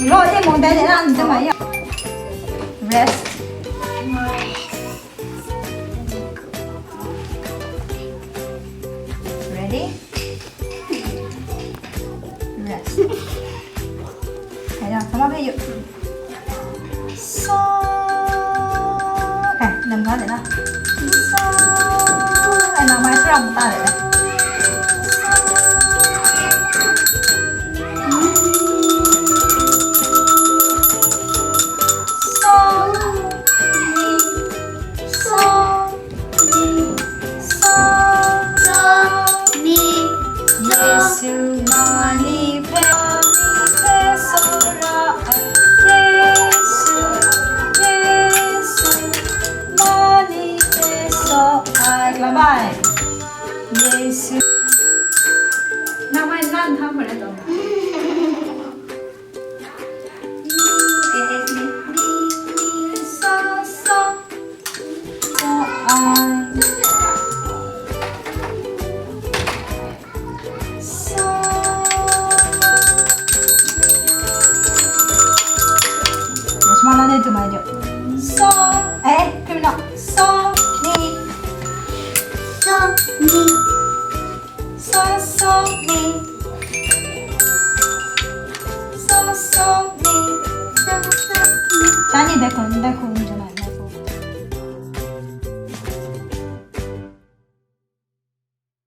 若一蒙呆的让你怎么样 ？Rest。Ready? Rest. 睇下，咁我哋要梳，誒，能唔該嚟啦？梳，誒，能咪梳唔得嚟咧？예수 나만 난 한번 해도 Malah dia tu maju. So, criminal. So, ni. So, ni. So, ni. So, ni. Tadi dah kon, dah kon.